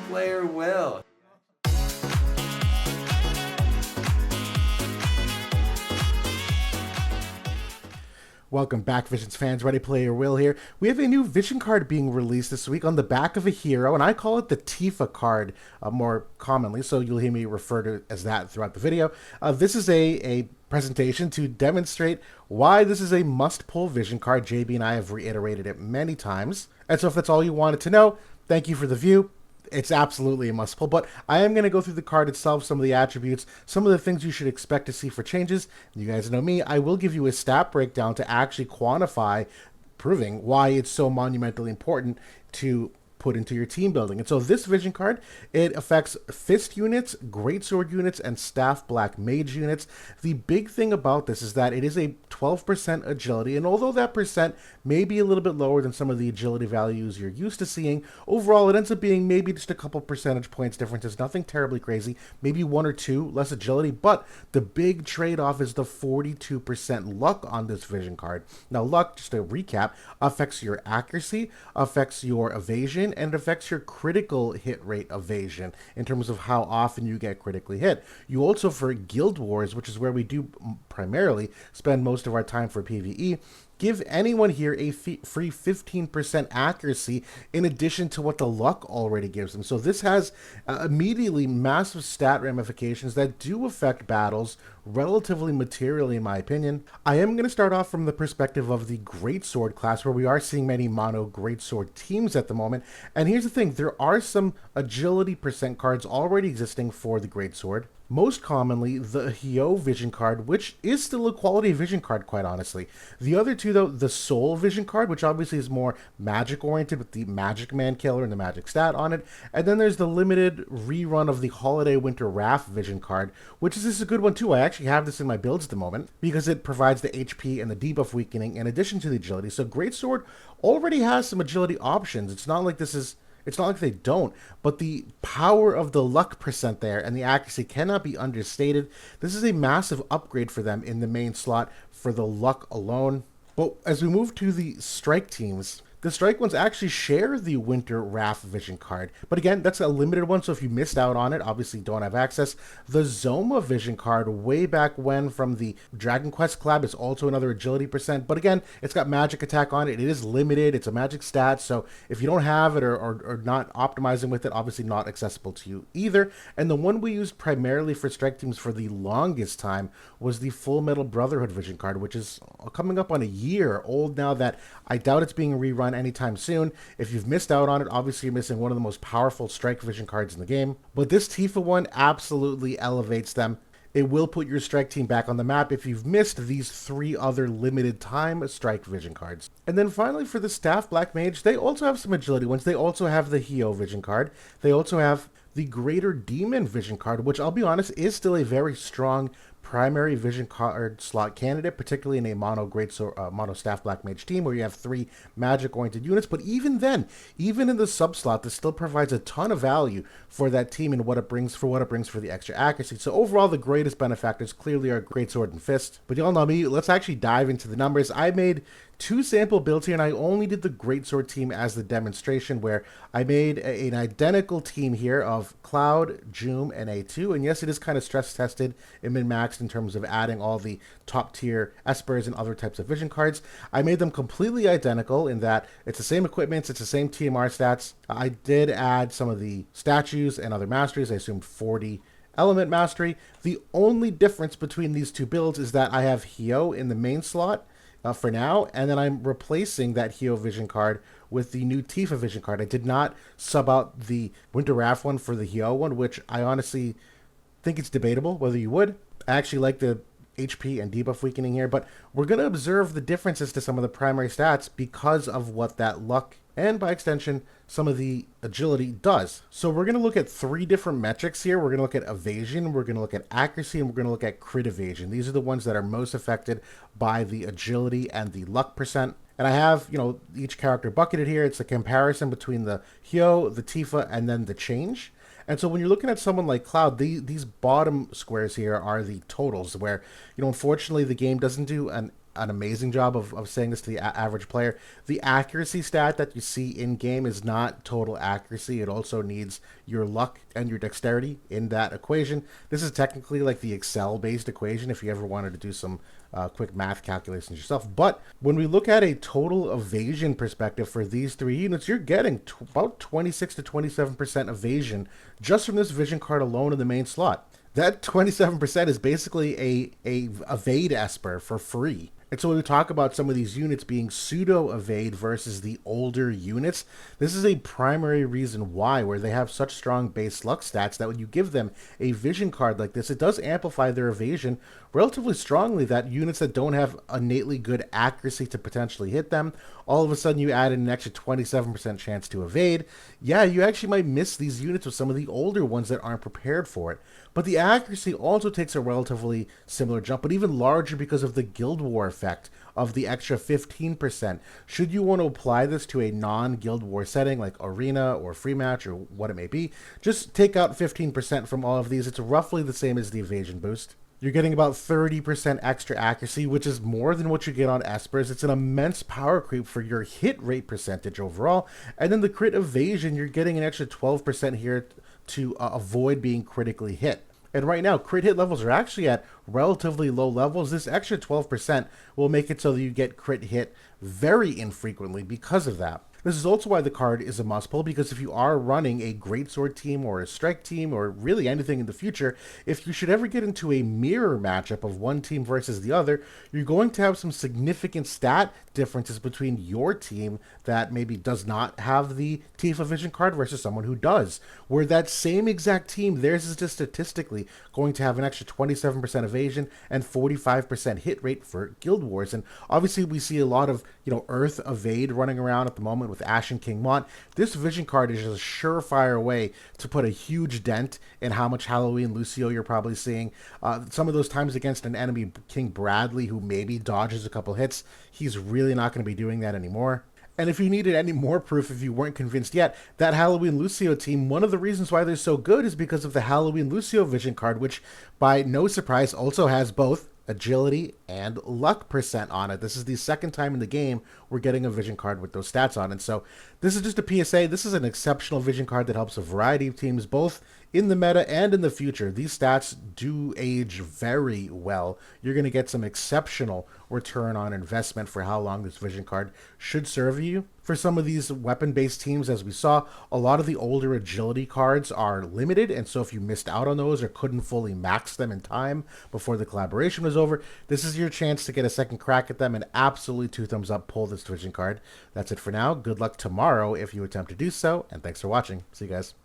Player Will. Welcome back, Visions fans. Ready Player Will here. We have a new Vision card being released this week on the back of a hero, and I call it the Tifa card more commonly, so you'll hear me refer to it as that throughout the video. This is a presentation to demonstrate why this is a must-pull Vision card. JB and I have reiterated it many times. And so if that's all you wanted to know, thank you for the view. It's absolutely a must pull, but I am going to go through the card itself, some of the attributes, some of the things you should expect to see for changes. You guys know me. I will give you a stat breakdown to actually quantify, proving why it's so monumentally important to put into your team building. And so this Vision card, it affects Fist units, Greatsword units, and Staff Black Mage units. The big thing about this is that it is a 12% agility, and although that percent may be a little bit lower than some of the agility values you're used to seeing, overall it ends up being maybe just a couple percentage points differences, nothing terribly crazy, maybe one or two less agility, but the big trade-off is the 42% luck on this Vision card. Now luck, just to recap, affects your accuracy, affects your evasion, and it affects your critical hit rate evasion in terms of how often you get critically hit. You also, for Guild Wars, which is where we do primarily spend most of our time for PvE, give anyone here a free 15% accuracy in addition to what the luck already gives them. So this has immediately massive stat ramifications that do affect battles relatively materially, in my opinion. I am going to start off from the perspective of the Greatsword class, where we are seeing many mono Greatsword teams at the moment. And here's the thing, there are some agility percent cards already existing for the Greatsword. Most commonly, the Hyo Vision card, which is still a quality Vision card, quite honestly. The other two, though, the Soul Vision card, which obviously is more magic-oriented with the Magic Man Killer and the magic stat on it. And then there's the limited rerun of the Holiday Winter Wrath Vision card, which is a good one, too. I actually have this in my builds at the moment because it provides the HP and the debuff weakening in addition to the agility. So Greatsword already has some agility options. It's not like they don't, but the power of the luck percent there and the accuracy cannot be understated. This is a massive upgrade for them in the main slot for the luck alone. But as we move to the strike teams, the strike ones actually share the Winter Wrath Vision card. But again, that's a limited one, so if you missed out on it, obviously don't have access. The Zoma Vision card, way back when from the Dragon Quest collab, is also another agility percent. But again, it's got magic attack on it. It is limited. It's a magic stat, so if you don't have it or not optimizing with it, obviously not accessible to you either. And the one we used primarily for strike teams for the longest time was the Full Metal Brotherhood Vision card, which is coming up on a year old now, that I doubt it's being rerun anytime soon. If you've missed out on it, obviously you're missing one of the most powerful strike vision cards in the game. But this Tifa one absolutely elevates them. It will put your strike team back on the map if you've missed these three other limited time strike vision cards. And then finally for the Staff Black Mage, they also have some agility ones. They also have the Hyo Vision card. They also have the Greater Demon Vision card, which I'll be honest is still a very strong primary Vision card slot candidate, particularly in a mono Staff Black Mage team where you have three magic-oriented units. But even then, even in the sub-slot, this still provides a ton of value for that team and what it brings for the extra accuracy. So overall, the greatest benefactors clearly are Greatsword and Fist. But y'all know me, let's actually dive into the numbers. I made two sample builds here, and I only did the Greatsword team as the demonstration, where I made an identical team here of Cloud, Joom, and A2. And yes, it is kind of stress tested and min-maxed in terms of adding all the top tier Espers and other types of vision cards. I made them completely identical in that it's the same equipment, it's the same TMR stats. I did add some of the statues and other masteries. I assumed 40 element mastery. The only difference between these two builds is that I have Hyo in the main slot for now, and then I'm replacing that Hyo Vision card with the new Tifa Vision card. I did not sub out the Winter Wrath one for the Hyo one, which I honestly think it's debatable whether you would. I actually like the HP and debuff weakening here, but we're going to observe the differences to some of the primary stats because of what that luck and by extension some of the agility does. So we're going to look at three different metrics here. We're going to look at evasion, we're going to look at accuracy, and we're going to look at crit evasion. These are the ones that are most affected by the agility and the luck percent. And I have, each character bucketed here. It's a comparison between the Hyo, the Tifa, and then the change. And so when you're looking at someone like Cloud, these bottom squares here are the totals where, unfortunately the game doesn't do a an amazing job of saying this to the average player. The accuracy stat that you see in game is not total accuracy. It also needs your luck and your dexterity in that equation. This is technically like the Excel based equation if you ever wanted to do some quick math calculations yourself. But when we look at a total evasion perspective for these three units, you're getting about 26 to 27% evasion just from this vision card alone in the main slot. That 27% is basically a evade esper for free. And so when we talk about some of these units being pseudo-evade versus the older units, this is a primary reason why, where they have such strong base luck stats that when you give them a vision card like this, it does amplify their evasion relatively strongly, that units that don't have innately good accuracy to potentially hit them, all of a sudden you add in an extra 27% chance to evade. Yeah, you actually might miss these units with some of the older ones that aren't prepared for it. But the accuracy also takes a relatively similar jump, but even larger because of the Guild War effect of the extra 15%. Should you want to apply this to a non-Guild War setting like Arena or Free Match or what it may be, just take out 15% from all of these. It's roughly the same as the evasion boost. You're getting about 30% extra accuracy, which is more than what you get on Espers. It's an immense power creep for your hit rate percentage overall. And then the crit evasion, you're getting an extra 12% here to avoid being critically hit. And right now, crit hit levels are actually at relatively low levels. This extra 12% will make it so that you get crit hit very infrequently because of that. This is also why the card is a must pull, because if you are running a greatsword team or a strike team or really anything in the future, if you should ever get into a mirror matchup of one team versus the other, you're going to have some significant stat differences between your team that maybe does not have the Tifa Vision card versus someone who does. Where that same exact team, theirs is just statistically going to have an extra 27% evasion and 45% hit rate for Guild Wars. And obviously we see a lot of, Earth evade running around at the moment with Ashen King Mont. This vision card is just a surefire way to put a huge dent in how much Halloween Lucio you're probably seeing. Some of those times against an enemy, King Bradley, who maybe dodges a couple hits, he's really not going to be doing that anymore. And if you needed any more proof, if you weren't convinced yet, that Halloween Lucio team, one of the reasons why they're so good is because of the Halloween Lucio vision card, which, by no surprise, also has both agility and luck percent on it. This is the second time in the game we're getting a vision card with those stats on it. So this is just a PSA. This is an exceptional vision card that helps a variety of teams, both in the meta and in the future. These stats do age very well. You're going to get some exceptional return on investment for how long this vision card should serve you. For some of these weapon-based teams, as we saw, a lot of the older agility cards are limited, and so if you missed out on those or couldn't fully max them in time before the collaboration was over, this is your chance to get a second crack at them, and absolutely 2 thumbs up, pull this vision card. That's it for now. Good luck tomorrow if you attempt to do so, and thanks for watching. See you guys.